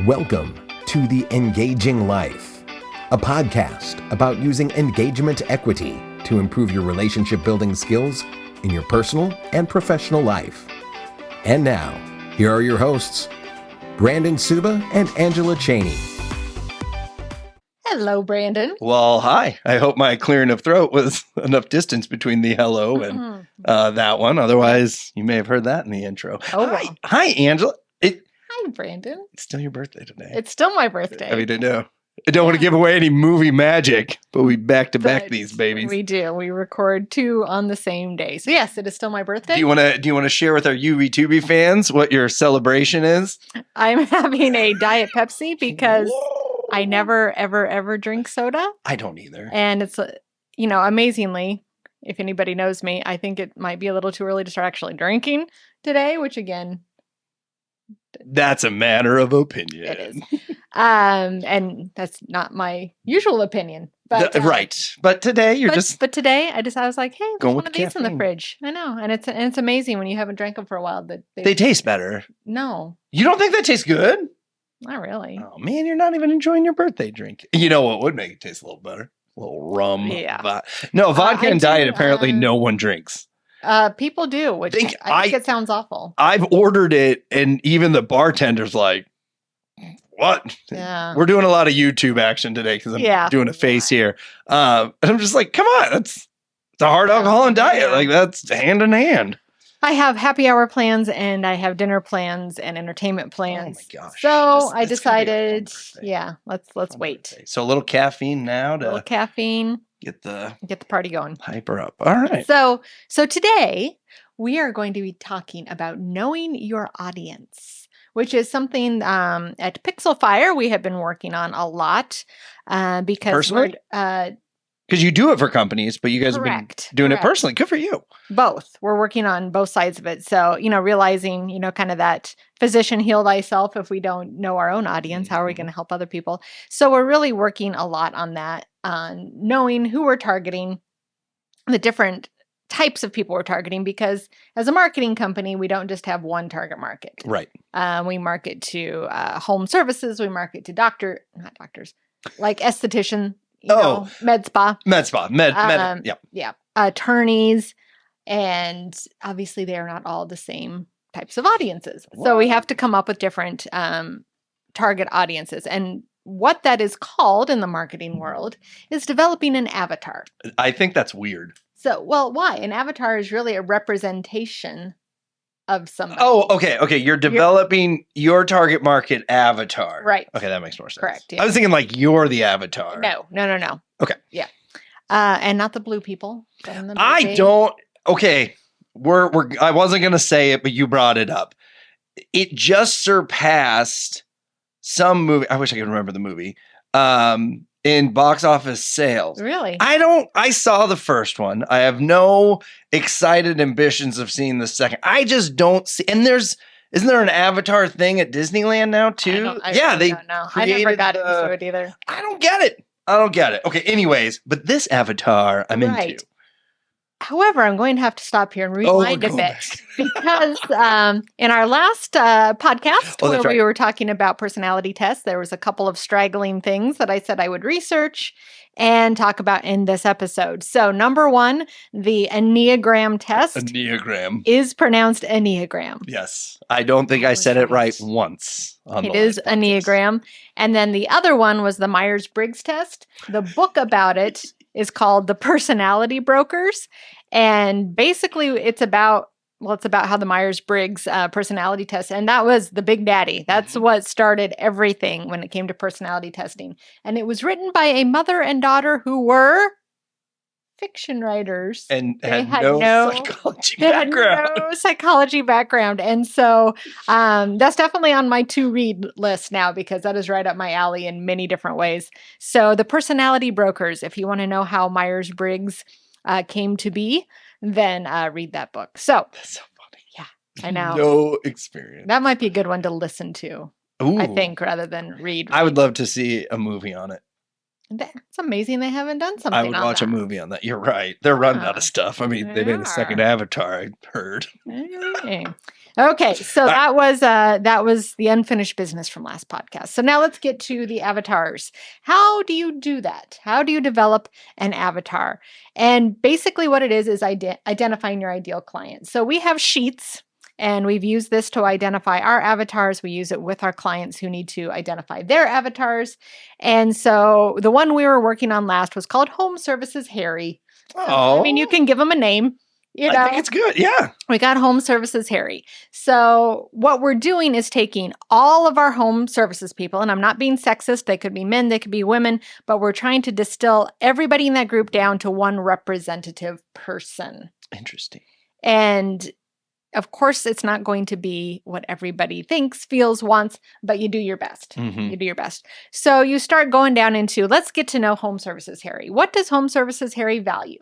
Welcome to The Engaging Life, a podcast about using engagement equity to improve your relationship building skills in your personal and professional life. And now, here are your hosts, Brandon Suba and Angela Cheney. Hello, Brandon. Well, hi. I hope my clearing of throat was enough distance between the hello and that one. Otherwise, you may have heard that in the intro. Oh, hi, wow. hi, Angela. Hi, Brandon. It's still your birthday today. It's still my birthday. I mean, I don't want to give away any movie magic, but we back to back But these babies. We do. We record two on the same day. So yes, it is still my birthday. Do you want to share with our UV2B fans what your celebration is? I'm having a Diet Pepsi because Whoa. I never, ever drink soda. I don't either. And it's, amazingly, if anybody knows me, I think it might be a little too early to start actually drinking today, which again, That's a matter of opinion. it is. And that's not my usual opinion. But Right. But today you're But today I was like, hey, there's Going one with of these in the caffeine. fridge. I know, and it's amazing when you haven't drank them for a while that they taste better. No, You don't think that tastes good? not really. Oh man, you're not even enjoying your birthday drink. You know what would make it taste a little better? A little rum. Yeah. No, vodka I and do, diet apparently no one drinks. People do, which Think- I think it sounds awful. I've ordered it and even the bartender's like, what? Yeah. We're doing a lot of YouTube action today because I'm doing a face here. And I'm just like, come on, it's a hard alcohol and diet. Yeah. Like that's hand in hand. I have happy hour plans and I have dinner plans and entertainment plans. Oh my gosh. So I It's gonna be a fun decided, birthday. let's Fun wait. birthday. So a little caffeine now A little to caffeine, get the get the party going. hyper up. All right. So today we are going to be talking about knowing your audience, which is something at Pixel Fire we have been working on a lot because Personally? we're Because you do it for companies, but you guys have correct, been doing correct. it personally. Good for you. Both. We're working on both sides of it. So, realizing, kind of that physician heal thyself. If we don't know our own audience, how are we going to help other people? So we're really working a lot on that, on knowing who we're targeting, the different types of people we're targeting, because as a marketing company, we don't just have one target market. Right. We market to home services. We market to not doctors, like esthetician, med spa. Med spa. Yeah. Attorneys. And obviously they are not all the same types of audiences. So we have to come up with different target audiences. And what that is called in the marketing world is developing an avatar. I think that's weird. So, why? An avatar is really a representation of somebody. Oh, okay. You're developing your target market avatar. Right. Okay, that makes more sense. Correct, yeah. I was thinking like you're the avatar. No. Okay. Yeah. And not the blue people. From the I movie. don't. Okay. I wasn't going to say it, but you brought it up. It just surpassed some movie. I wish I could remember the movie. In box office sales. Really? I saw the first one. I have no excited ambitions of seeing the second. I just don't see. And isn't there an Avatar thing at Disneyland now too? I they don't know. I never created got into it either. I don't get it. Okay, anyways, but this Avatar I'm Right. into. However, I'm going to have to stop here and rewind a go bit back. because in our last podcast Oh, where that's right. we were talking about personality tests, there was a couple of straggling things that I said I would research and talk about in this episode. So number one, the Enneagram test Enneagram. is pronounced Enneagram. Yes. I don't think I said it right Right. once. On It the is last podcast. Enneagram. And then the other one was the Myers-Briggs test. The book about it is called The Personality Brokers. And basically it's about how the Myers-Briggs personality test, and that was the big daddy. That's what started everything when it came to personality testing. And it was written by a mother and daughter who were fiction writers. And They had had no psychology They had background. no psychology background. And so that's definitely on my to-read list now because that is right up my alley in many different ways. So The Personality Brokers, if you want to know how Myers-Briggs came to be, then read that book. So That's so funny. Yeah, I know. No experience. That might be a good one to listen to, Ooh. I think, rather than read. I would love to see a movie on it. It's amazing they haven't done something I would on watch that. a movie on that. You're right. They're running out Yeah. of stuff. I mean, they They made a second are. Avatar, I heard. Okay. Okay, so that was the unfinished business from last podcast. So now let's get to the avatars. How do you do that? How do you develop an avatar? And basically what it is identifying your ideal client. So we have sheets and we've used this to identify our avatars. We use it with our clients who need to identify their avatars. And so the one we were working on last was called Home Services Harry. Oh, I mean, you can give them a name. You know, I think it's good. Yeah. we got Home Services Harry. So what we're doing is taking all of our home services people, and I'm not being sexist, they could be men, they could be women, but we're trying to distill everybody in that group down to one representative person. Interesting. And of course, it's not going to be what everybody thinks, feels, wants, but you do your best. Mhm. You do your best. So you start going down into, let's get to know Home Services Harry. What does Home Services Harry value?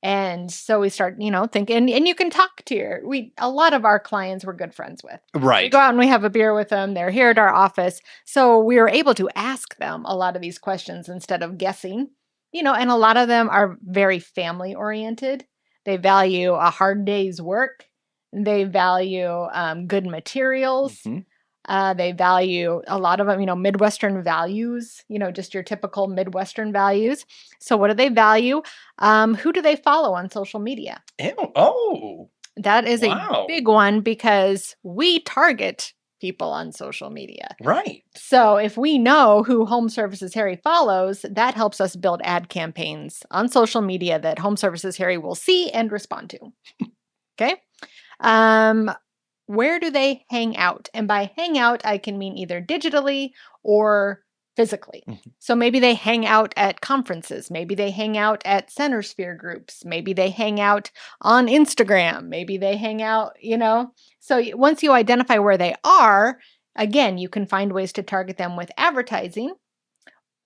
And so we start, thinking, and you can talk to a lot of our clients we're good friends with. We Right. go out and we have a beer with them. They're here at our office. So we were able to ask them a lot of these questions instead of guessing, and a lot of them are very family oriented. They value a hard day's work. They value good materials. Mhm. They value a lot of them, Midwestern values, just your typical Midwestern values. So what do they value? Who do they follow on social media? Ew. Oh, That is Wow. a big one because we target people on social media. right. So if we know who Home Services Harry follows, that helps us build ad campaigns on social media that Home Services Harry will see and respond to. Okay. Where do they hang out? And by hang out, I can mean either digitally or physically. Mhm. So maybe they hang out at conferences. Maybe they hang out at center sphere groups. Maybe they hang out on Instagram. Maybe they hang out, So once you identify where they are, again, you can find ways to target them with advertising,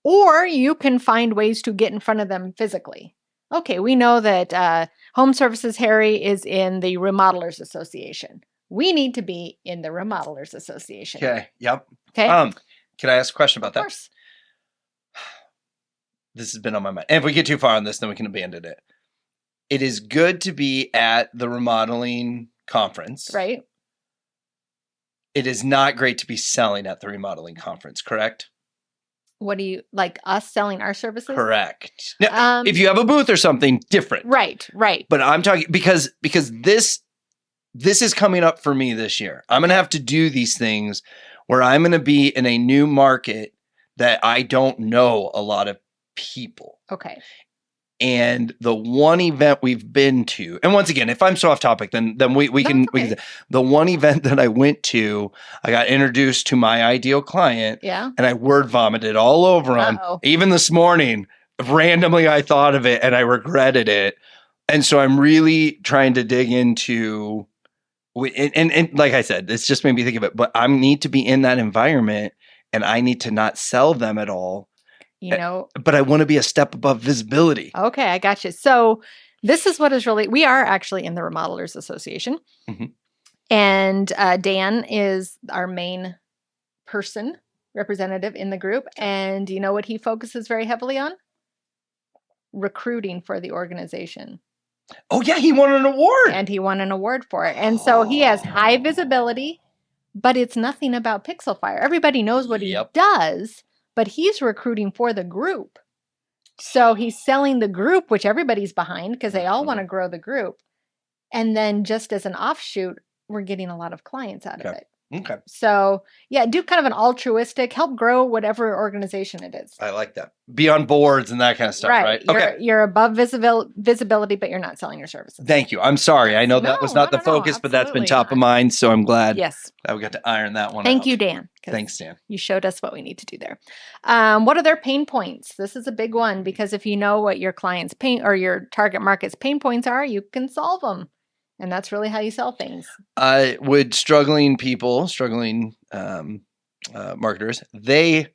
or you can find ways to get in front of them physically. Okay, we know that Home Services Harry is in the Remodelers Association. We need to be in the Remodelers Association. Okay. Yep. Okay. Can I ask a question about Of that? course. This has been on my mind. And if we get too far on this, then we can abandon it. It is good to be at the remodeling conference. Right. It is not great to be selling at the remodeling conference, correct? What do you like us selling our services? Correct. Now, Um, if you have a booth or something, different. Right. But I'm talking because this is coming up for me this year. I'm going to have to do these things where I'm going to be in a new market that I don't know a lot of people. Okay. And the one event we've been to, and once again, if I'm so off topic, then we No, can it's we okay. can. The one event that I went to, I got introduced to my ideal client, Yeah. and I word vomited all over him. Uh-oh. Even this morning, randomly I thought of it and I regretted it. And so I'm really trying to dig into, and like I said, it's just made me think of it. But I need to be in that environment, and I need to not sell them at all. But I want to be a step above visibility. Okay, I got you. So this is what is we are actually in the Remodelers Association. Mhm. And Dan is our main representative in the group. And you know what he focuses very heavily on? Recruiting for the organization. Oh yeah, he won an award. And he won an award for it. And so he has high visibility, but it's nothing about Pixel Fire. Everybody knows what Yep. he does, but he's recruiting for the group. So he's selling the group, which everybody's behind because they all want to grow the group. And then just as an offshoot, we're getting a lot of clients out of Okay. it. Okay, So yeah, do kind of an altruistic, help grow whatever organization it is. I like that. Be on boards and that kind of stuff, right? Okay. You're above visibility, but you're not selling your services. Thank you. I'm sorry. I know that No, was not the no, focus, but that's been absolutely top of not. mind. So I'm glad Yes. that we got to iron that one out. Thank you, Dan. 'Cause Thanks, Dan. You showed us what we need to do there. What are their pain points? This is a big one because if you know what your client's pain or your target market's pain points are, you can solve them. And that's really how you sell things. Would struggling marketers, they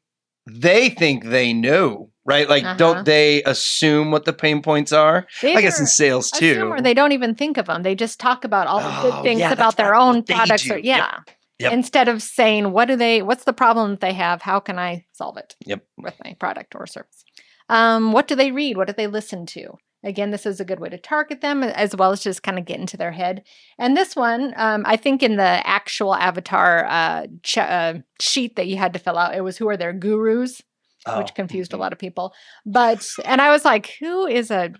think they know, right? Like, Uh-huh. don't they assume what the pain points are? I guess in sales too. Or they don't even think of them. They just talk about all the good Oh, things yeah, about that's their right. own What they products. do. Or, Yep. yeah. Yep. Instead of saying, what's the problem that they have? How can I solve it Yep. with my product or service? What do they read? What do they listen to? Again, this is a good way to target them as well as just kind of get into their head. And this one, I think in the actual avatar sheet that you had to fill out, it was who are their gurus, which confused a lot of people. And I was like, who is a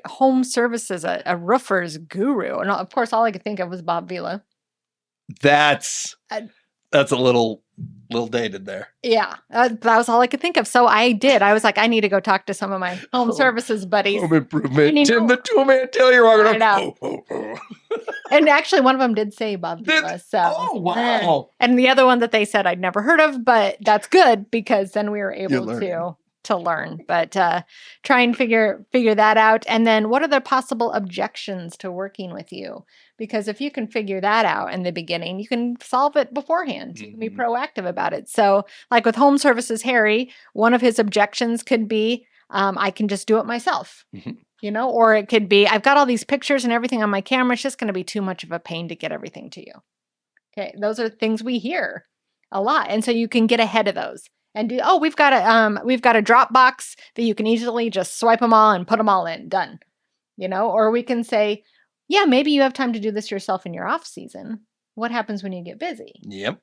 home services, a roofer's guru? And of course, all I could think of was Bob Vila. That's a little dated there. Yeah, that was all I could think of. So I did. I was like, I need to go talk to some of my home services buddies. Home improvement. Tim, the two-man tailor, you're walking up. And actually, one of them did say Bob Vila. Oh, wow. And the other one that they said I'd never heard of, but that's good because then we were able to learn. But try and figure that out. And then what are the possible objections to working with you? Because if you can figure that out in the beginning, you can solve it beforehand. You can be proactive about it. So like with Home Services Harry, one of his objections could be, I can just do it myself. Or it could be, I've got all these pictures and everything on my camera. It's just going to be too much of a pain to get everything to you. Okay. Those are things we hear a lot. And so you can get ahead of those and we've got a Dropbox that you can easily just swipe them all and put them all in, done, or we can say, yeah, maybe you have time to do this yourself in your off season. What happens when you get busy? Yep.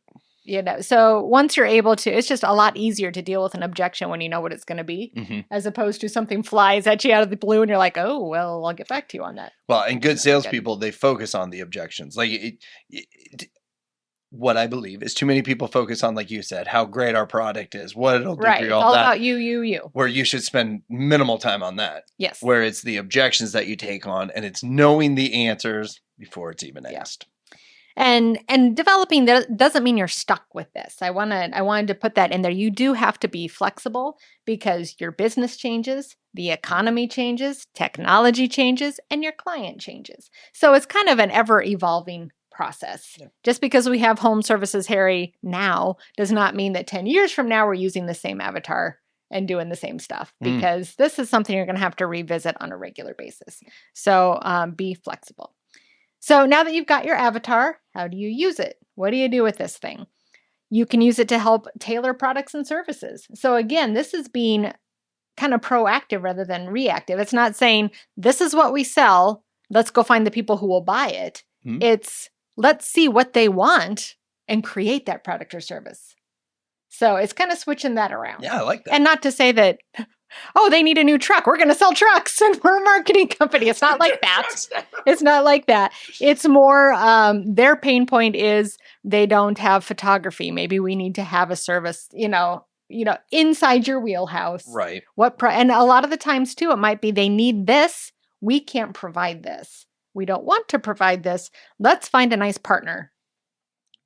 So once you're able to, it's just a lot easier to deal with an objection when you know what it's going to be, as opposed to something flies at you out of the blue and you're like, oh, well, I'll get back to you on that. Well, and good salespeople, they focus on the objections. Like what I believe is too many people focus on, like you said, how great our product is, what it'll do for you, all that. About you. Where you should spend minimal time on that. Yes. Where it's the objections that you take on and it's knowing the answers before it's even asked. And developing that doesn't mean you're stuck with this. I wanted to put that in there. You do have to be flexible because your business changes, the economy changes, technology changes, and your client changes. So it's kind of an ever evolving process. Yeah. Just because we have Home Services Harry now does not mean that 10 years from now we're using the same avatar and doing the same stuff, because this is something you're going to have to revisit on a regular basis. So be flexible. So now that you've got your avatar, how do you use it? What do you do with this thing? You can use it to help tailor products and services. So again, this is being kind of proactive rather than reactive. It's not saying, this is what we sell, let's go find the people who will buy it. It's, let's see what they want and create that product or service. So it's kind of switching that around. Yeah, I like that. And not to say that, oh, they need a new truck, we're going to sell trucks and we're a marketing company. It's not like that. It's not like that. It's more, their pain point is they don't have photography. Maybe we need to have a service, inside your wheelhouse. Right. And a lot of the times too, it might be they need this. We can't provide this. We don't want to provide this. Let's find a nice partner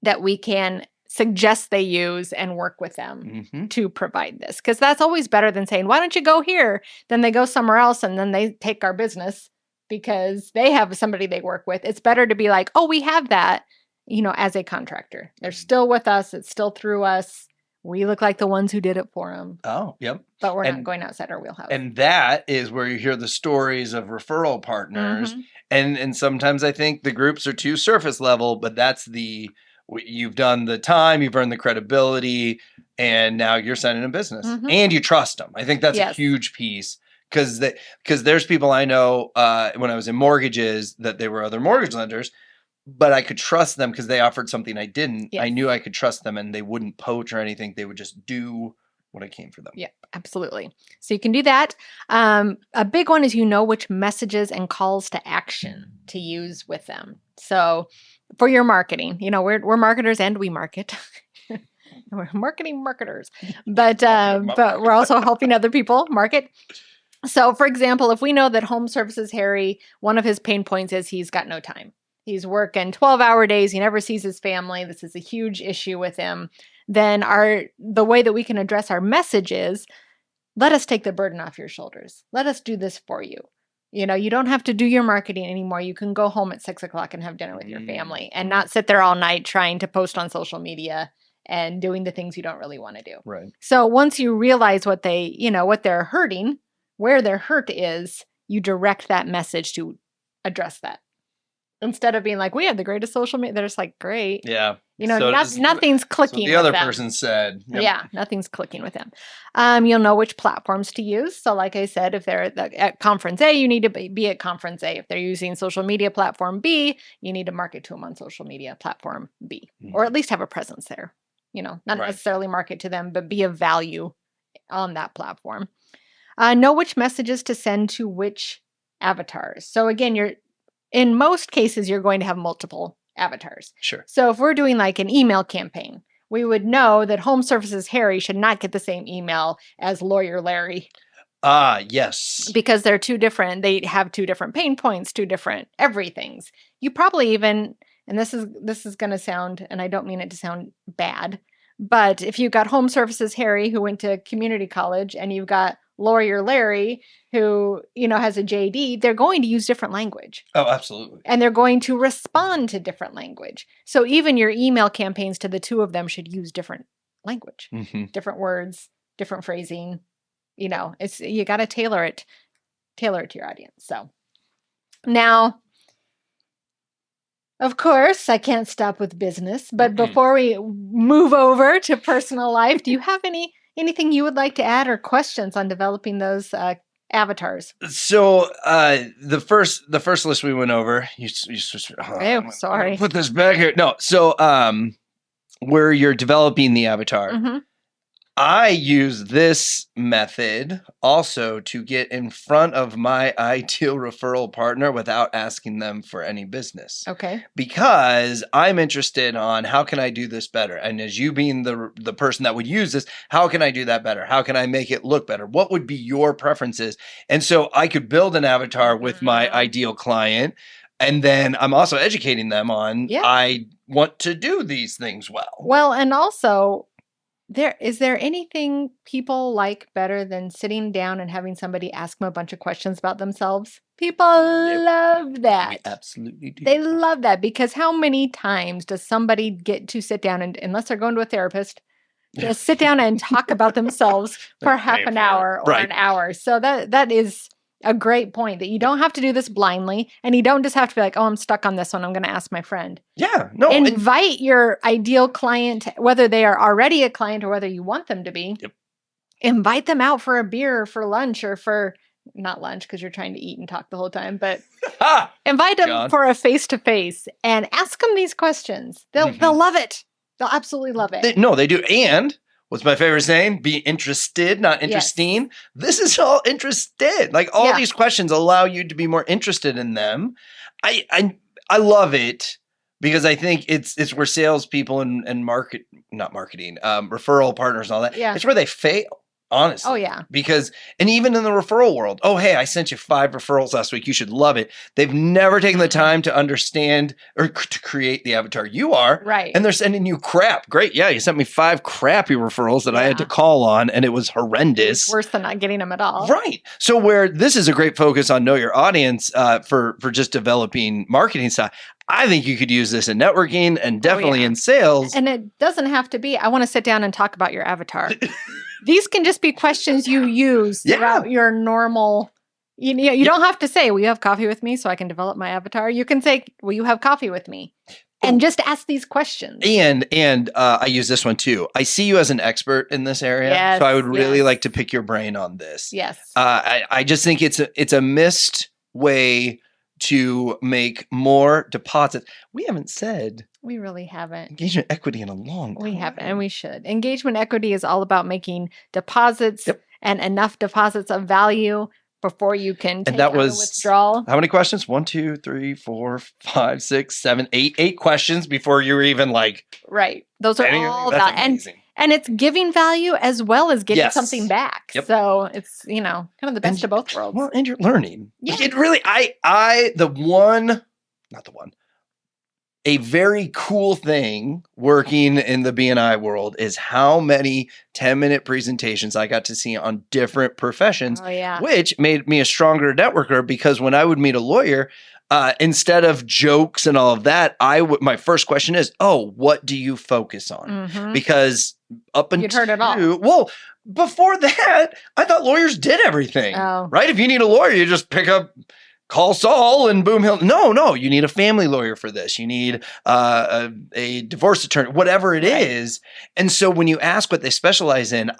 that we can suggest they use and work with them to provide this. Because that's always better than saying, why don't you go here? Then they go somewhere else and then they take our business because they have somebody they work with. It's better to be like, oh, we have that, as a contractor. They're still with us. It's still through us. We look like the ones who did it for them. Oh, yep. But we're not going outside our wheelhouse. And that is where you hear the stories of referral partners. And sometimes I think the groups are too surface level, but that's you've done the time, you've earned the credibility, and now you're sending a business. And you trust them. I think that's a huge piece. Because there's people I know when I was in mortgages that they were other mortgage lenders, but I could trust them because they offered something I didn't. Yes. I knew I could trust them and they wouldn't poach or anything. They would just do what I came for them. Yeah, absolutely. So you can do that. A big one is which messages and calls to action to use with them. So for your marketing, we're marketers and we market. We're marketing marketers, but we're also helping other people market. So for example, if we know that Home Services Harry, one of his pain points is he's got no time. He's working 12-hour days. He never sees his family. This is a huge issue with him. Then the way that we can address our message is, let us take the burden off your shoulders. Let us do this for you. You don't have to do your marketing anymore. You can go home at 6:00 and have dinner with your family and not sit there all night trying to post on social media and doing the things you don't really want to do. Right. So once you realize what they're hurting, where their hurt is, you direct that message to address that. Instead of being like, we have the greatest social media, they're just like, great. Yeah. You know, So does- nothing's clicking the with other them. person said. Yep. Yeah, nothing's clicking with them. You'll know which platforms to use. So like I said, if they're at conference A, you need to be at conference A. If they're using social media platform B, you need to market to them on social media platform B, or at least have a presence there. You know, not Right. necessarily market to them, but be of value on that platform. Know which messages to send to which avatars. So again, in most cases, you're going to have multiple avatars. Sure. So if we're doing like an email campaign, we would know that Home Services Harry should not get the same email as Lawyer Larry Ah, yes. because they're two different. They have two different pain points, two different everythings. You probably even, and this is going to sound, and I don't mean it to sound bad, but if you've got Home Services Harry who went to community college and you've got Lawyer Larry who, you know, has a JD, they're going to use different language. Oh, absolutely. And they're going to respond to different language. So even your email campaigns to the two of them should use different language, different words, different phrasing. You know, you got to tailor it to your audience. So now, of course, I can't stop with business, but before we move over to personal life, do you have anything you would like to add or questions on developing those avatars? So the first list we went over, you Oh, sorry. Put this back here. No, so where you're developing the avatar, Mhm. I use this method also to get in front of my ideal referral partner without asking them for any business. Okay. Because I'm interested on how can I do this better? And as you being the person that would use this, how can I do that better? How can I make it look better? What would be your preferences? And so I could build an avatar with my ideal client. And then I'm also educating them on, I want to do these things well. Well, and also, is there anything people like better than sitting down and having somebody ask them a bunch of questions about themselves? People love that. We absolutely do. They love that because how many times does somebody get to sit down and, unless they're going to a therapist, just sit down and talk about themselves for half an hour or an hour? So that is a great point, that you don't have to do this blindly, and you don't just have to be like, oh, I'm stuck on this one, I'm going to ask my friend. Yeah, no. Invite your ideal client, whether they are already a client or whether you want them to be. Yep. Invite them out for a beer or for lunch, or for not lunch because you're trying to eat and talk the whole time, but invite them for a face-to-face and ask them these questions. They'll love it. They'll absolutely love it. They do. And what's my favorite saying? Be interested, not interesting. Yes. This is all interested. Like all these questions allow you to be more interested in them. I love it because I think it's where salespeople and referral partners and all that. Yeah. It's where they fail. Honestly. Oh, yeah. Because, and even in the referral world, oh, hey, I sent you 5 referrals last week. You should love it. They've never taken the time to understand or to create the avatar you are. Right. And they're sending you crap. Great. Yeah. You sent me 5 crappy referrals that I had to call on, and it was horrendous. It's worse than not getting them at all. Right. So where this is a great focus on know your audience for just developing marketing style. I think you could use this in networking and definitely in sales. And it doesn't have to be, I want to sit down and talk about your avatar. These can just be questions you use throughout your normal, you don't have to say, will you have coffee with me so I can develop my avatar? You can say, will you have coffee with me? And just ask these questions. And I use this one too. I see you as an expert in this area. So I would really like to pick your brain on this. Yes. I just think it's a missed way to make more deposits. We haven't said. We really haven't. Engagement equity in a long time. We haven't, and we should. Engagement equity is all about making deposits and enough deposits of value before you can take out a withdrawal. How many questions? 1, 2, 3, 4, 5, 6, 7, 8. 8 questions before you're even like. Right. Those are all that. And it's giving value as well as getting something back. Yep. So it's, kind of the best of both worlds. Well, and you're learning. Yeah. It really, a very cool thing working in the BNI world is how many 10-minute presentations I got to see on different professions, which made me a stronger networker because when I would meet a lawyer, instead of jokes and all of that, my first question is, oh, what do you focus on? Mm-hmm. Because up until... You'd heard it all. Well, before that, I thought lawyers did everything, right? If you need a lawyer, you just pick up call Saul and boom, no, you need a family lawyer for this. You need a divorce attorney, whatever it is. And so when you ask what they specialize in,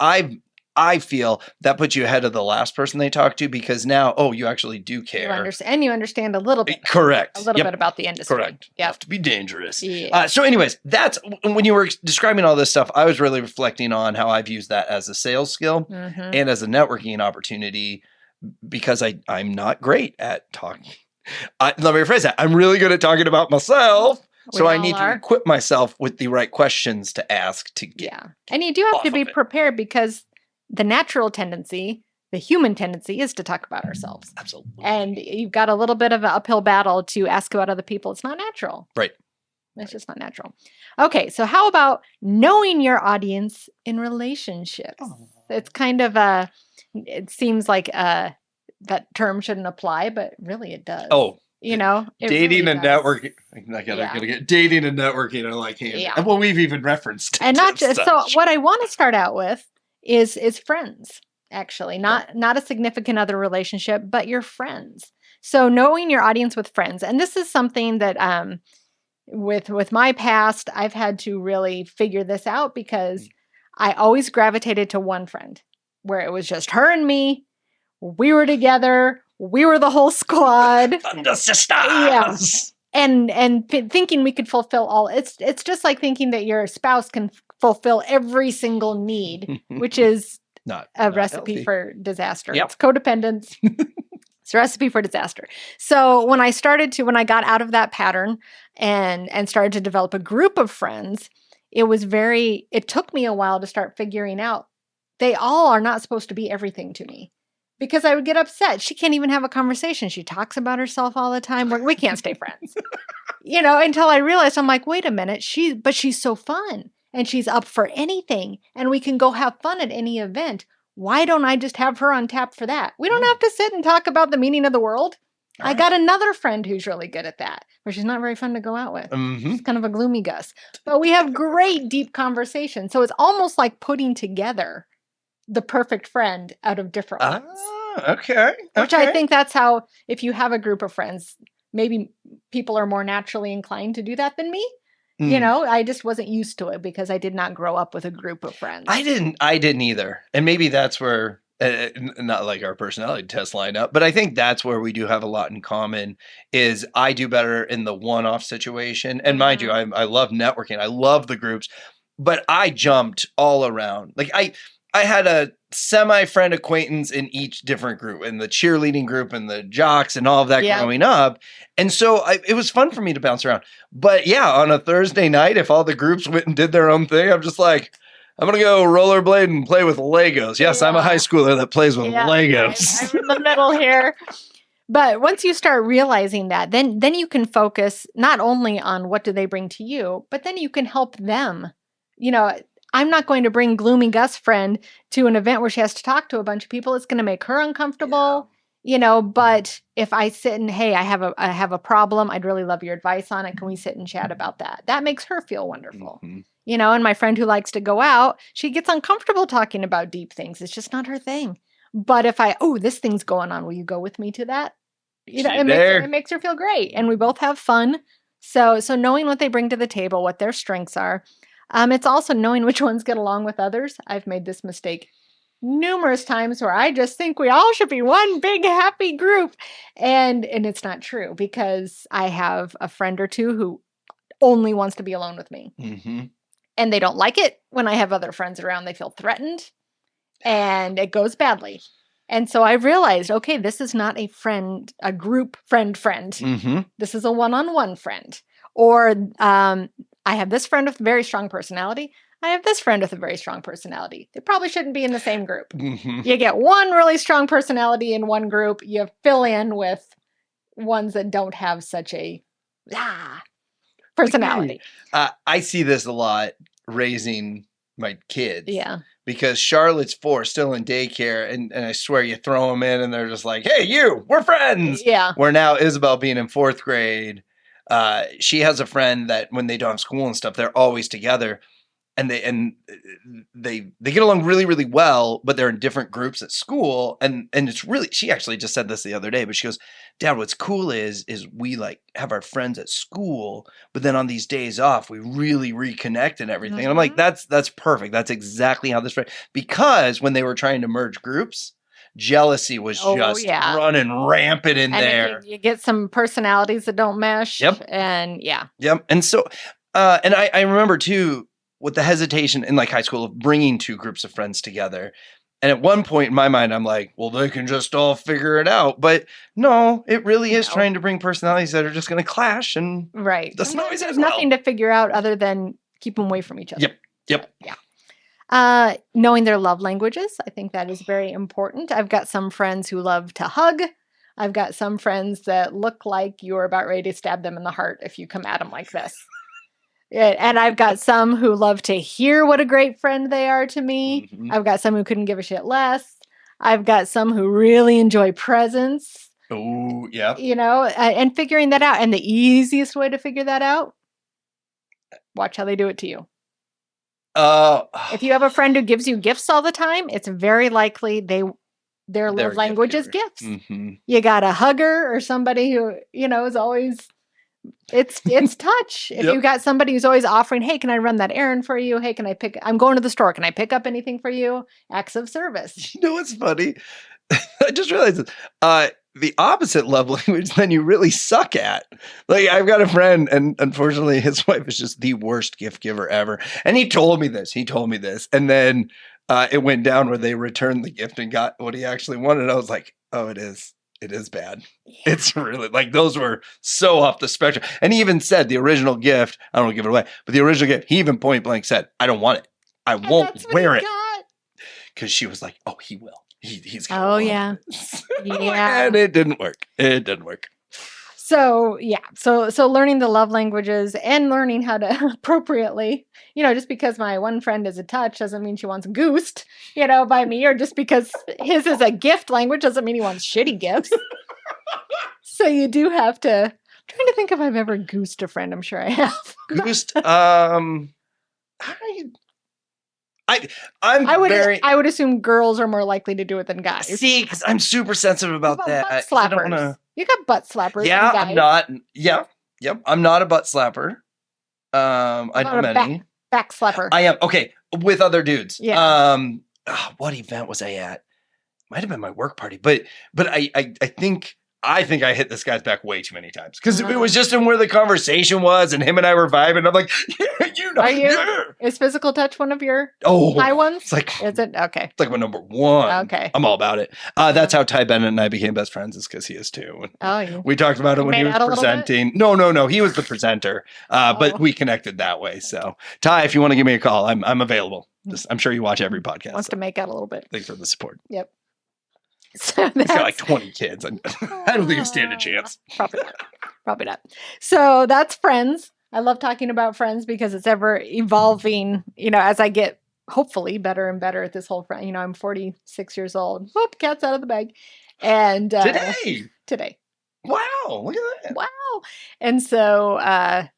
I feel that puts you ahead of the last person they talk to, because now, you actually do care. You understand a little bit. Correct. A little bit about the industry. Correct. Yeah. Have to be dangerous. Yeah. So anyways, that's when you were describing all this stuff, I was really reflecting on how I've used that as a sales skill and as a networking opportunity, because I'm not great at talking. Let me rephrase that. I'm really good at talking about myself. So I need to equip myself with the right questions to ask to get. Yeah. And you do have to be prepared, because the natural tendency, the human tendency, is to talk about ourselves. Absolutely. And you've got a little bit of an uphill battle to ask about other people. It's not natural. Right. It's just not natural. Okay. So how about knowing your audience in relationships? It's kind of it seems like that term shouldn't apply, but really it does. Dating really and networking. I gotta get dating and networking are like hand. Yeah. Well, we've even referenced and not just so. What I want to start out with is friends. Actually, not a significant other relationship, but your friends. So knowing your audience with friends, and this is something that with my past, I've had to really figure this out, because I always gravitated to one friend, where it was just her and me. We were together. We were the whole squad. Thunder Sisters. Yeah. And thinking we could fulfill all. It's just like thinking that your spouse can fulfill every single need, which is not a recipe healthy. For disaster. Yep. It's codependence. It's a recipe for disaster. So when I got out of that pattern and started to develop a group of friends, it took me a while to start figuring out they all are not supposed to be everything to me. Because I would get upset. She can't even have a conversation. She talks about herself all the time. We can't stay friends. Until I realized, I'm like, wait a minute. But she's so fun. And she's up for anything. And we can go have fun at any event. Why don't I just have her on tap for that? We don't have to sit and talk about the meaning of the world. I got another friend who's really good at that. Where she's not very fun to go out with. She's kind of a gloomy Gus. But we have great, deep conversations. So it's almost like putting together the perfect friend out of different ones. Okay. Which I think that's how, if you have a group of friends, maybe people are more naturally inclined to do that than me. I just wasn't used to it because I did not grow up with a group of friends. I didn't either. And maybe that's where, not like our personality test line up, but I think that's where we do have a lot in common. Is I do better in the one-off situation. And mind you, I love networking. I love the groups, but I jumped all around. Like I had a semi-friend acquaintance in each different group, in the cheerleading group and the jocks and all of that growing up. And so it was fun for me to bounce around. But yeah, on a Thursday night, if all the groups went and did their own thing, I'm just like, I'm going to go rollerblade and play with Legos. Yes, I'm a high schooler that plays with Legos. I'm in the middle here. But once you start realizing that, then you can focus not only on what do they bring to you, but then you can help them. I'm not going to bring gloomy Gus friend to an event where she has to talk to a bunch of people. It's going to make her uncomfortable, but if I sit and, hey, I have a problem. I'd really love your advice on it. Can we sit and chat about that? That makes her feel wonderful. And my friend who likes to go out, she gets uncomfortable talking about deep things. It's just not her thing. But if this thing's going on, will you go with me to that? It makes her feel great. And we both have fun. So knowing what they bring to the table, what their strengths are. It's also knowing which ones get along with others. I've made this mistake numerous times where I just think we all should be one big happy group. And it's not true, because I have a friend or two who only wants to be alone with me. And they don't like it when I have other friends around. They feel threatened and it goes badly. And so I realized, okay, this is not a group friend. This is a one-on-one friend. Or I have this friend with a very strong personality. I have this friend with a very strong personality. They probably shouldn't be in the same group. You get one really strong personality in one group. You fill in with ones that don't have such a personality. I see this a lot raising my kids. Yeah. Because Charlotte's 4, still in daycare, and I swear you throw them in and they're just like, hey, we're friends. Yeah. Where now Isabel being in 4th grade, she has a friend that when they don't have school and stuff, they're always together. and they get along really, really well, but they're in different groups at school. And it's really, she actually just said this the other day, but she goes, Dad, what's cool is we like have our friends at school, but then on these days off, we really reconnect and everything. And I'm like, that's perfect. That's exactly how this, because when they were trying to merge groups, jealousy was just running rampant in there. You get some personalities that don't mesh. Yep. And Yep. And so, and I remember too, with the hesitation in like high school of bringing two groups of friends together. And at one point in my mind, I'm like, well, they can just all figure it out. But no, it really is trying to bring personalities that are just going to clash. And that's not always there's nothing to figure out other than keep them away from each other. Yep. Yeah. Knowing their love languages. I think that is very important. I've got some friends who love to hug. I've got some friends that look like you're about ready to stab them in the heart if you come at them like this. And I've got some who love to hear what a great friend they are to me. Mm-hmm. I've got some who couldn't give a shit less. I've got some who really enjoy presents. Oh, yeah. And figuring that out. And the easiest way to figure that out, watch how they do it to you. If you have a friend who gives you gifts all the time, it's very likely their love language is gifts. Mm-hmm. You got a hugger or somebody who, is always... It's touch. If you got somebody who's always offering, hey, can I run that errand for you? Hey, I'm going to the store. Can I pick up anything for you? Acts of service. You know what's funny? I just realized the opposite love language then you really suck at. Like I've got a friend and unfortunately his wife is just the worst gift giver ever. And he told me this. And then it went down where they returned the gift and got what he actually wanted. I was like, oh, it is bad. Yeah. It's really like those were so off the spectrum. And he even said the original gift, I don't want to give it away, but the original gift, he even point blank said, I don't want it. I won't wear it. Because she was like, oh, he will. He's gonna yeah. Yeah. And it didn't work. So so learning the love languages and learning how to appropriately, just because my one friend is a touch doesn't mean she wants goosed, by me, or just because his is a gift language doesn't mean he wants shitty gifts. So you do have to, I'm trying to think if I've ever goosed a friend. I'm sure I have. Goosed, I would assume girls are more likely to do it than guys. See, because I'm super sensitive about that. Butt slappers. You got butt slappers. Yeah, I'm not. Yeah, yep. I'm not a butt slapper. I know many. Back slapper. I am. Okay, with other dudes. Yeah. What event was I at? Might have been my work party, but I think I hit this guy's back way too many times because it was just in where the conversation was, and him and I were vibing. I'm like, Are you? Yeah. Is physical touch one of your high ones? It's like, is it? Okay. It's like my number one. Okay. I'm all about it. That's how Ty Bennett and I became best friends, is because he is too. We talked about it when he was presenting. No, he was the presenter. But we connected that way. So Ty, if you want to give me a call, I'm available. I'm sure you watch every podcast. Wants to make out a little bit. Thanks for the support. Yep. So he's got like 20 kids. I don't think I stand a chance. Probably not. So that's friends. I love talking about friends because it's ever evolving, as I get hopefully better and better at this whole friend. I'm 46 years old. Whoop, cat's out of the bag. And today. Wow. Look at that. Wow. And so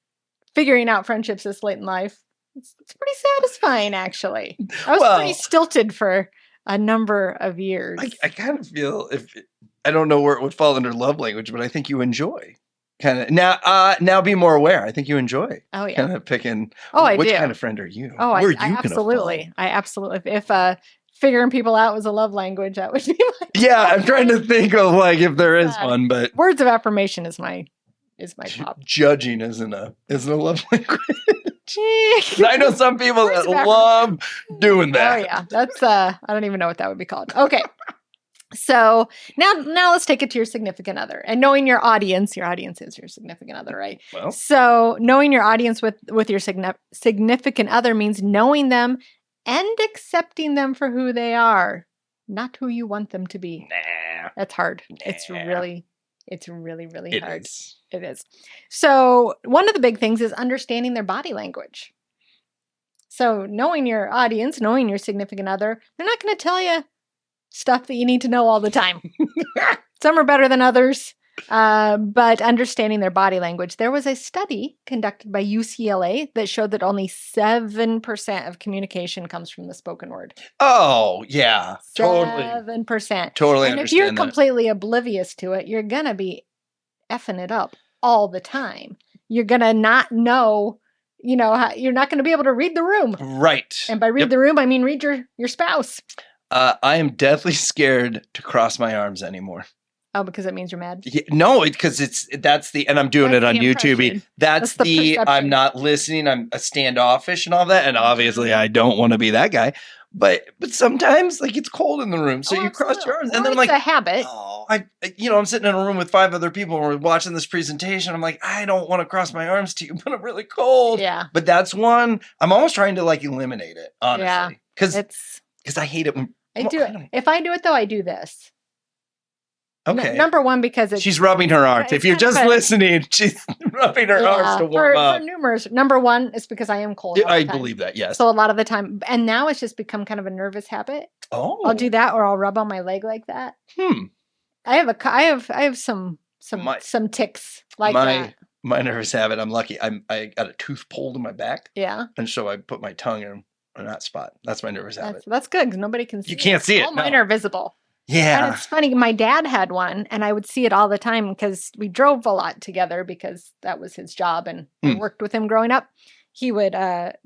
figuring out friendships this late in life, it's pretty satisfying, actually. I was pretty stilted for a number of years. I kind of feel I don't know where it would fall under love language, but I think you enjoy kind of now be more aware. I think you enjoy. Oh yeah. Kind of picking. I which do. kind of friend are you? Oh, I absolutely. If figuring people out was a love language, that would be my. Yeah, I'm trying to think of like if there is one, but words of affirmation is my top. Judging isn't a love language. I know some people that love doing that. Oh yeah, that's I don't even know what that would be called. Okay, so now let's take it to your significant other and knowing your audience. Your audience is your significant other, right? Well, so knowing your audience with your significant other means knowing them and accepting them for who they are, not who you want them to be. Nah, that's hard. Nah. It's really hard. It is. So one of the big things is understanding their body language. So knowing your audience, knowing your significant other, they're not going to tell you stuff that you need to know all the time. Some are better than others. But understanding their body language. There was a study conducted by UCLA that showed that only 7% of communication comes from the spoken word. Oh, yeah. Totally. 7%. Totally And if you're understand that. completely oblivious to it, you're going to be effing it up all the time. You're going to not know, you're not going to be able to read the room. Right. And by read the room, I mean read your spouse. I am deathly scared to cross my arms anymore. Oh, because it means you're mad? Yeah, no, because and I'm doing That's it on the YouTube. impression. That's the the I'm perception. not listening. I'm a standoffish and all that. And obviously, I don't want to be that guy. But sometimes, like, it's cold in the room, so you cross your arms, and then I'm like, it's a habit. oh, I'm sitting in a room with 5 other people, and we're watching this presentation. I'm like, I don't want to cross my arms to you, but I'm really cold. Yeah. But that's one I'm almost trying to like eliminate it, honestly, because I hate it when I do it. If I do it though, I do this. Okay. Number one, because she's rubbing her arms. If you're just listening, she's rubbing her arms to warm up. For numerous. Number one is because I am cold. I believe that, yes. So a lot of the time, and now it's just become kind of a nervous habit. Oh. I'll do that, or I'll rub on my leg like that. I have some tics like that. My nervous habit. I'm lucky. I got a tooth pulled in my back. Yeah. And so I put my tongue in that spot. That's my nervous habit. That's good because nobody can see. You can't see it. All mine are visible. Yeah. And it's funny. My dad had one, and I would see it all the time because we drove a lot together because that was his job, and I worked with him growing up. He would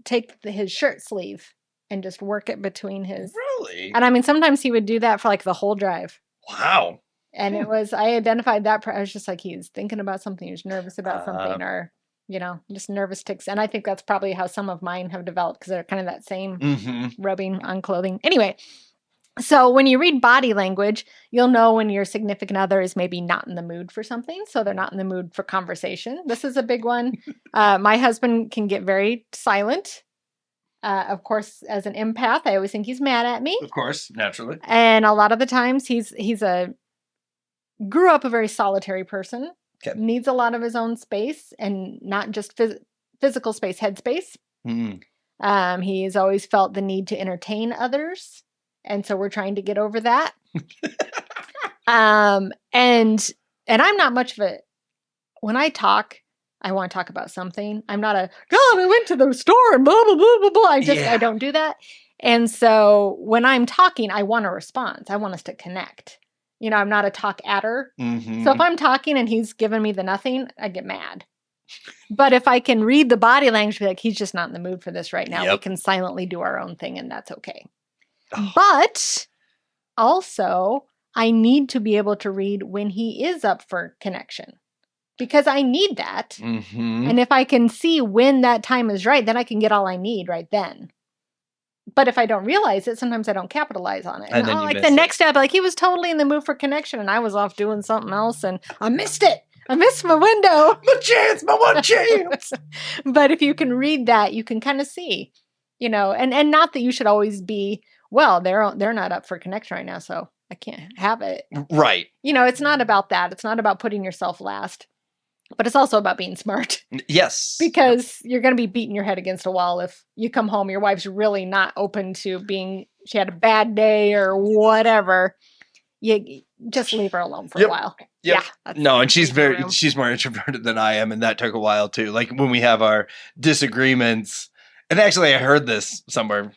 take his shirt sleeve and just work it between his. Really? And I mean, sometimes he would do that for like the whole drive. Wow. And it was, I identified that. I was just like, he's thinking about something. He was nervous about something, or, just nervous tics. And I think that's probably how some of mine have developed because they're kind of that same rubbing on clothing. Anyway. So when you read body language, you'll know when your significant other is maybe not in the mood for something. So they're not in the mood for conversation. This is a big one. My husband can get very silent. Of course, as an empath, I always think he's mad at me. Of course, naturally. And a lot of the times grew up a very solitary person. Okay. Needs a lot of his own space and not just physical space, head space. He's always felt the need to entertain others. And so we're trying to get over that. And I'm not much of when I talk, I want to talk about something. I'm not God, I went to the store and blah, blah, blah, blah, blah. I don't do that. And so when I'm talking, I want a response. I want us to connect. I'm not a talk adder. So if I'm talking and he's giving me the nothing, I get mad. But if I can read the body language, be like, he's just not in the mood for this right now. We can silently do our own thing and that's okay. But also, I need to be able to read when he is up for connection because I need that. And if I can see when that time is right, then I can get all I need right then. But if I don't realize it, sometimes I don't capitalize on it. And then like the next step, like he was totally in the mood for connection and I was off doing something else and I missed it. I missed my window. My one chance. But if you can read that, you can kind of see, and not that you should always be, well, they're not up for connection right now, so I can't have it. Right. It's not about that. It's not about putting yourself last, but it's also about being smart. Yes. Because you're going to be beating your head against a wall if you come home, your wife's really not open to she had a bad day or whatever. You just leave her alone for a while. Yep. Yeah. No, and she's more introverted than I am, and that took a while too. Like when we have our disagreements. And actually, I heard this somewhere.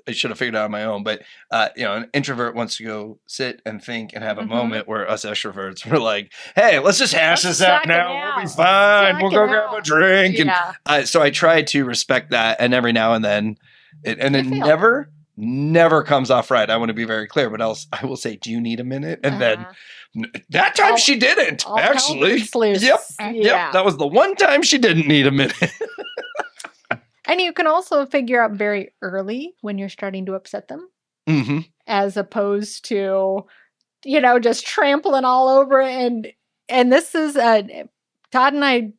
I should have figured it out on my own. But, an introvert wants to go sit and think and have a moment where us extroverts were like, hey, let's just hash this out now. We'll be fine. We'll go grab a drink. Yeah. And so I try to respect that. And every now and then, it never comes off right. I want to be very clear. But I will say, do you need a minute? And then that time she didn't, actually. Yep. That was the one time she didn't need a minute. And you can also figure out very early when you're starting to upset them, as opposed to, just trampling all over it. And this is, Todd and I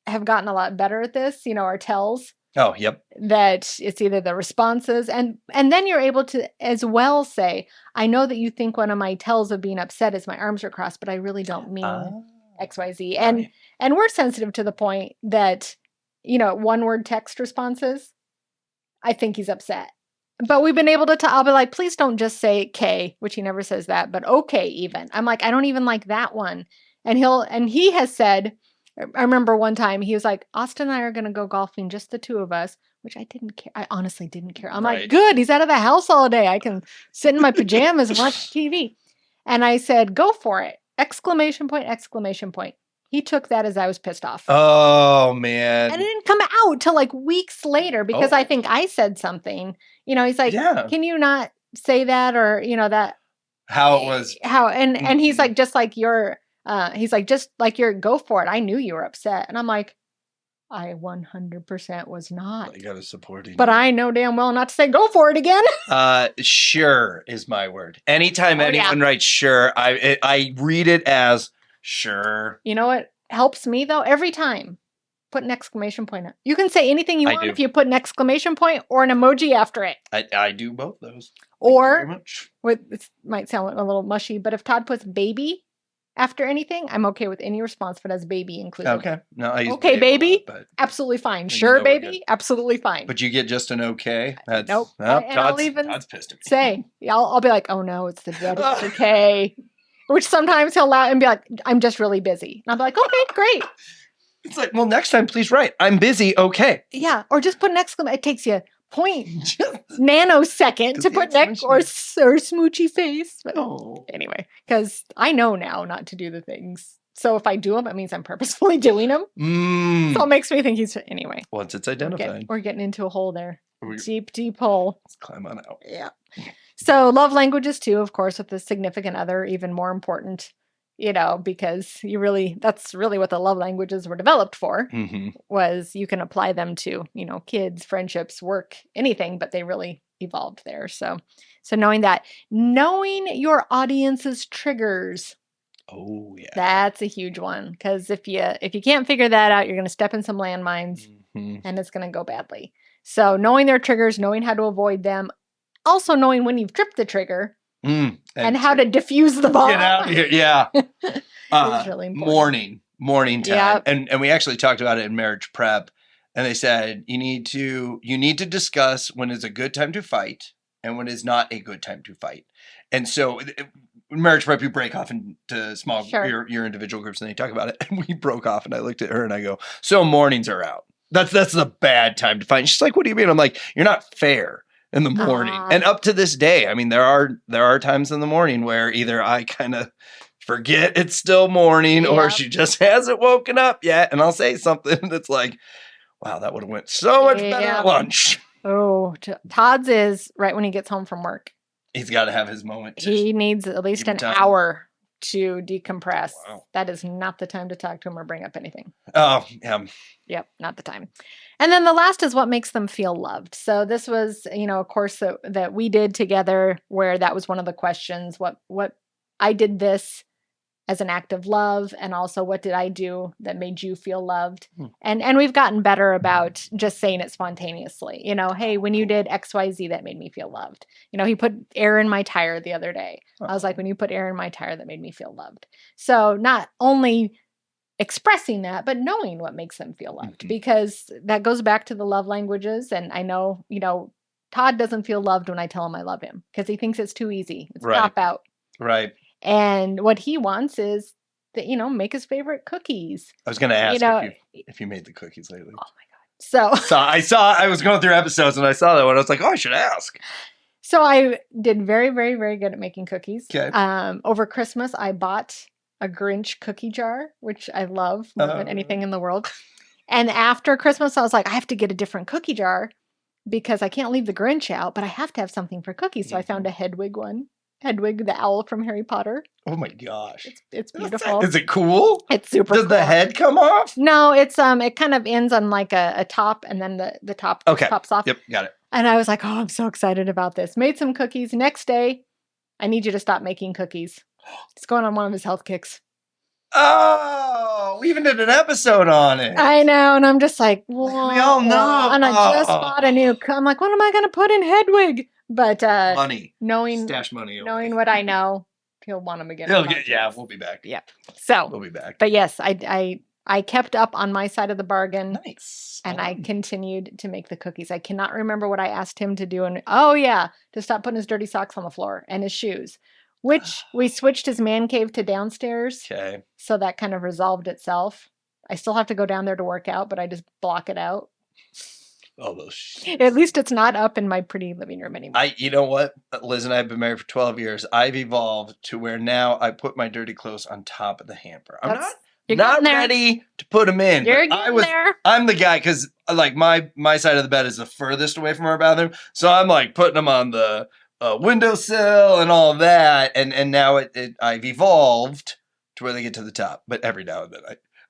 have gotten a lot better at this, our tells. Oh, yep. That it's either the responses and then you're able to as well say, I know that you think one of my tells of being upset is my arms are crossed, but I really don't mean X, Y, Z. And we're sensitive to the point that, one word text responses, I think he's upset. But we've been able to I'll be like, please don't just say K, which he never says that, but okay even. I'm like, I don't even like that one. And he has said, I remember one time he was like, Austin and I are going to go golfing, just the two of us, which I didn't care. I honestly didn't care. I'm Right. like, good. He's out of the house all day. I can sit in my pajamas and watch TV. And I said, go for it. Exclamation point, exclamation point. He took that as I was pissed off. Oh man. And it didn't come out till like weeks later because Oh. I think I said something. You know, he's like, Yeah. can you not say that? Or, you know, that. How it was. How, and he's Mhm. like, just like he's like, just like your go for it. I knew you were upset. And I'm like, I 100% was not. You got to support him. But I know damn well not to say go for it again. Sure is my word. Anytime Oh, anyone writes sure, I read it as sure. You know what helps me though? Every time, put an exclamation point up. You can say anything you I want do. if you put an exclamation point or an emoji after it. I do both those. Thank you very Or, much. this might sound a little mushy, but if Todd puts baby after anything, I'm okay with any response if it has baby included. Okay. No, I use Okay, baby. a lot, Absolutely fine. you Sure, know we're baby. Absolutely fine. but you get just an okay. That's, Nope. Well, And I'll even Todd's pissed at me. say, I'll be like, oh no, it's the dreaded okay. Which sometimes he'll laugh and be like, I'm just really busy. And I'll be like, okay, great. It's like, well, next time, please write. I'm busy. Okay. Yeah. Or just put an exclamation. It takes you point nanosecond to The put neck or smoochy face. But Oh. anyway, because I know now not to do the things. So if I do them, it means I'm purposefully doing them. So it makes me think he's anyway. Once it's identified, We're getting into a hole there. we- Deep, deep hole. let's climb on out. Yeah. So love languages too, of course, with the significant other, even more important, you know, because that's really what the love languages were developed for, was you can apply them to, you know, kids, friendships, work, anything, but they really evolved there. So knowing your audience's triggers. Oh yeah. That's a huge one. Because if you can't figure that out, you're going to step in some landmines and it's going to go badly. So knowing their triggers, knowing how to avoid them, also knowing when you've tripped the trigger and how to diffuse the bomb. Get out of here. Yeah. It's really important. Morning time. Yep. And we actually talked about it in marriage prep. And they said you need to discuss when is a good time to fight and when is not a good time to fight. And so in marriage prep, you break off into small your individual groups and they talk about it. And we broke off and I looked at her and I go, so mornings are out. That's the bad time to fight. And she's like, what do you mean? I'm like, you're not fair in the morning. And up to this day, I mean, there are times in the morning where either I kind of forget it's still morning or she just hasn't woken up yet. And I'll say something that's like, wow, that would have went so much better at lunch. Oh, Todd's is right when he gets home from work. He's got to have his moment. He needs at least an hour to decompress. Wow. That is not the time to talk to him or bring up anything. Oh, yeah. Yep, not the time. And then the last is what makes them feel loved. So this was, you know, a course that we did together where that was one of the questions. What I did this as an act of love, and also what did I do that made you feel loved? And we've gotten better about just saying it spontaneously. You know, hey, when you did XYZ, that made me feel loved. You know, he put air in my tire the other day. I was like, when you put air in my tire, that made me feel loved. So not only expressing that, but knowing what makes them feel loved, because that goes back to the love languages. And I know, you know, Todd doesn't feel loved when I tell him I love him because he thinks it's too easy. It's cop out. Right. And what he wants is that, you know, make his favorite cookies. I was going to ask if you made the cookies lately. Oh my God. So I was going through episodes and I saw that one. I was like, oh, I should ask. So I did very, very, very good at making cookies. Okay. Over Christmas, I bought a Grinch cookie jar, which I love more than anything in the world. And after Christmas, I was like, I have to get a different cookie jar because I can't leave the Grinch out, but I have to have something for cookies. So I found a Hedwig one. Hedwig, the owl from Harry Potter. Oh my gosh. It's beautiful. Is it cool? It's super cool. Does the head come off? No, it's it kind of ends on like a top and then the top pops off. Yep, got it. And I was like, oh, I'm so excited about this. Made some cookies. Next day, I need you to stop making cookies. It's going on one of his health kicks. Oh, we even did an episode on it. I know. And I'm just like, whoa. We all know. And I just bought a new, I'm like, what am I going to put in Hedwig? But money. Stash money. Knowing what I know, he'll want them again. We'll be back. Yeah. So we'll be back. But yes, I kept up on my side of the bargain. Nice. And I continued to make the cookies. I cannot remember what I asked him to do. And to stop putting his dirty socks on the floor and his shoes. which we switched his man cave to downstairs. Okay. So that kind of resolved itself. I still have to go down there to work out, but I just block it out. All those At least it's not up in my pretty living room anymore. you know what? Liz and I have been married for 12 years. I've evolved to where now I put my dirty clothes on top of the hamper. I'm You're not getting there. ready to put them in. You're but getting there. I'm the guy because like my side of the bed is the furthest away from our bathroom, so I'm like putting them on the windowsill and all that, and now I've evolved to where they get to the top. But every now and then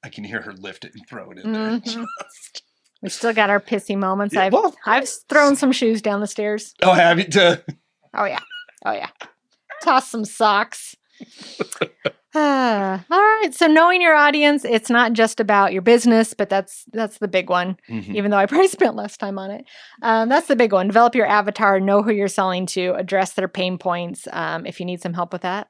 I can hear her lift it and throw it in there. Mhm. We still got our pissy moments. Yeah, well, I've thrown some shoes down the stairs. Oh, have you? Oh yeah. Toss some socks. All right. So knowing your audience, it's not just about your business, but that's the big one. Mhm. Even though I probably spent less time on it, that's the big one. Develop your avatar, know who you're selling to, address their pain points. If you need some help with that,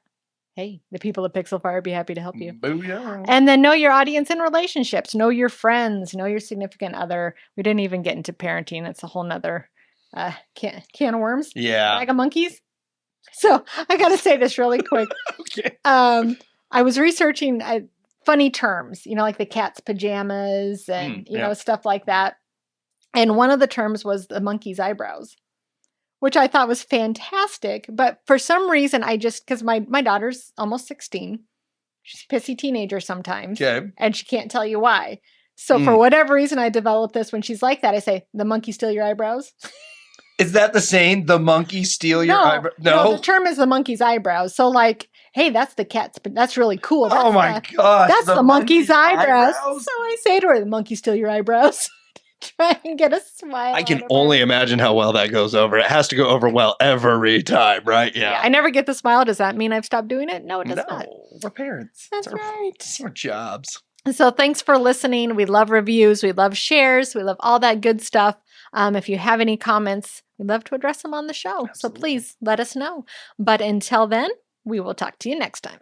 hey, the people at Pixelfire would be happy to help you. Booyah. And then know your audience in relationships. Know your friends. Know your significant other. We didn't even get into parenting. That's a whole nother can of worms. Yeah. Bag of monkeys. So I got to say this really quick. Okay. I was researching funny terms, like the cat's pajamas and, yeah. stuff like that. And one of the terms was the monkey's eyebrows, which I thought was fantastic. But for some reason, because my daughter's almost 16, she's a pissy teenager sometimes, Okay. and she can't tell you why. So for whatever reason, I developed this. When she's like that, I say, the monkey steal your eyebrows. Is that the saying? The monkey steal your eyebrow? No, the term is the monkey's eyebrows. So like, hey, that's the cat's, but that's really cool. That's Oh my gosh. That's the monkey's eyebrows. So I say to her, the monkey steal your eyebrows. Try and get a smile. I can out of only her. imagine how well that goes over. It has to go over well every time, right? Yeah, Yeah. I never get the smile. Does that mean I've stopped doing it? No, it does not. We're parents. That's It's our, right. It's our jobs. So thanks for listening. We love reviews. We love shares. We love all that good stuff. If you have any comments, we'd love to address them on the show. Absolutely. So please let us know. But until then, we will talk to you next time.